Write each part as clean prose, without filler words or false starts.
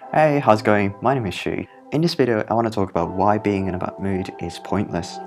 Hey, how's it going? My name is Shu. In this video, I want to talk about why being in a bad mood is pointless.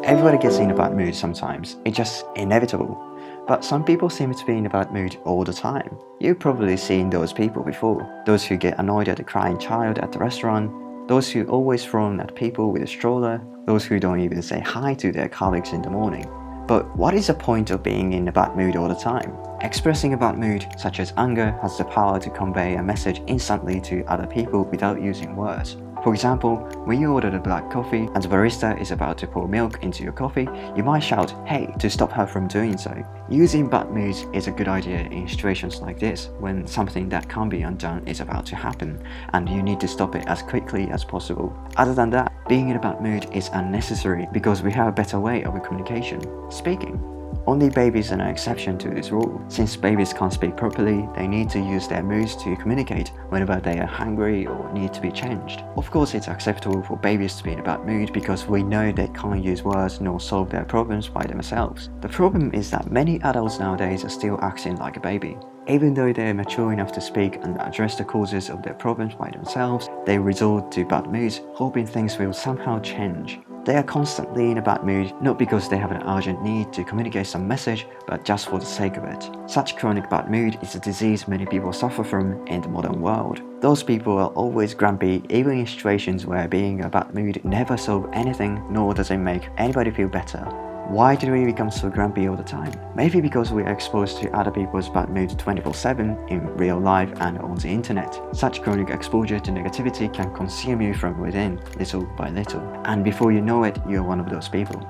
Everybody gets in a bad mood sometimes, it's just inevitable. But some people seem to be in a bad mood all the time. You've probably seen those people before. Those who get annoyed at the crying child at the restaurant, those who always frown at people with a stroller, those who don't even say hi to their colleagues in the morning. But what is the point of being in a bad mood all the time? Expressing a bad mood, such as anger, has the power to convey a message instantly to other people without using words. For example, when you order a black coffee and the barista is about to pour milk into your coffee, you might shout "hey" to stop her from doing so. Using bad moods is a good idea in situations like this, when something that can't be undone is about to happen, and you need to stop it as quickly as possible. Other than that, being in a bad mood is unnecessary because we have a better way of communication: speaking. Only babies are an exception to this rule. Since babies can't speak properly, they need to use their moods to communicate whenever they are hungry or need to be changed. Of course, it's acceptable for babies to be in a bad mood because we know they can't use words nor solve their problems by themselves. The problem is that many adults nowadays are still acting like a baby. Even though they are mature enough to speak and address the causes of their problems by themselves, they resort to bad moods, hoping things will somehow change. They are constantly in a bad mood, not because they have an urgent need to communicate some message, but just for the sake of it. Such chronic bad mood is a disease many people suffer from in the modern world. Those people are always grumpy, even in situations where being in a bad mood never solves anything, nor does it make anybody feel better. Why do we become so grumpy all the time? Maybe because we are exposed to other people's bad moods 24/7 in real life and on the internet. Such chronic exposure to negativity can consume you from within, little by little, and before you know it, you are one of those people.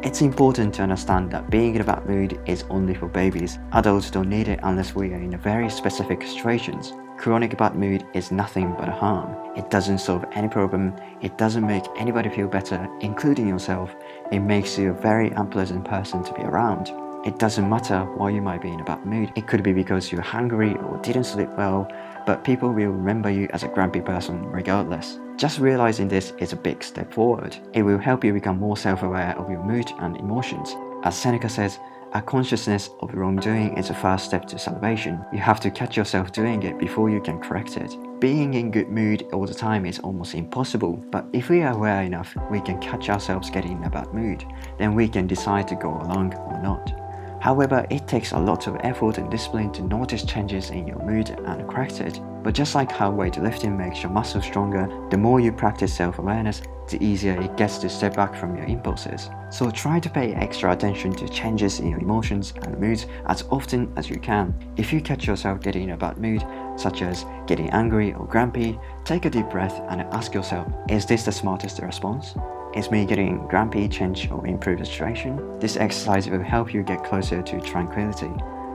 It's important to understand that being in a bad mood is only for babies. Adults don't need it unless we are in very specific situations. Chronic bad mood is nothing but a harm. It doesn't solve any problem, it doesn't make anybody feel better, including yourself. It makes you a very unpleasant person to be around. It doesn't matter why you might be in a bad mood. It could be because you're hungry or didn't sleep well, but people will remember you as a grumpy person regardless. Just realizing this is a big step forward. It will help you become more self-aware of your mood and emotions. As Seneca says, a consciousness of wrongdoing is the first step to salvation. You have to catch yourself doing it before you can correct it. Being in good mood all the time is almost impossible, but if we are aware enough, we can catch ourselves getting in a bad mood. Then we can decide to go along or not. However, it takes a lot of effort and discipline to notice changes in your mood and correct it. But just like how weightlifting makes your muscles stronger, the more you practice self-awareness, the easier it gets to step back from your impulses. So try to pay extra attention to changes in your emotions and moods as often as you can. If you catch yourself getting in a bad mood, such as getting angry or grumpy, take a deep breath and ask yourself, is this the smartest response? Is me getting grumpy change or improve the situation? This exercise will help you get closer to tranquility.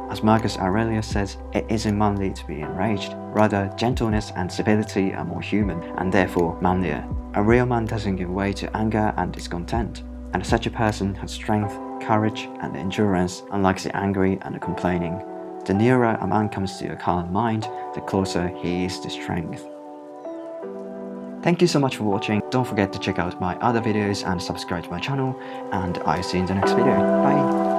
As Marcus Aurelius says, it isn't manly to be enraged. Rather, gentleness and civility are more human and therefore manlier. A real man doesn't give way to anger and discontent, and such a person has strength, courage, and endurance, unlike the angry and the complaining. The nearer a man comes to a calm mind, the closer he is to strength. Thank you so much for watching. Don't forget to check out my other videos and subscribe to my channel, and I'll see you in the next video. Bye!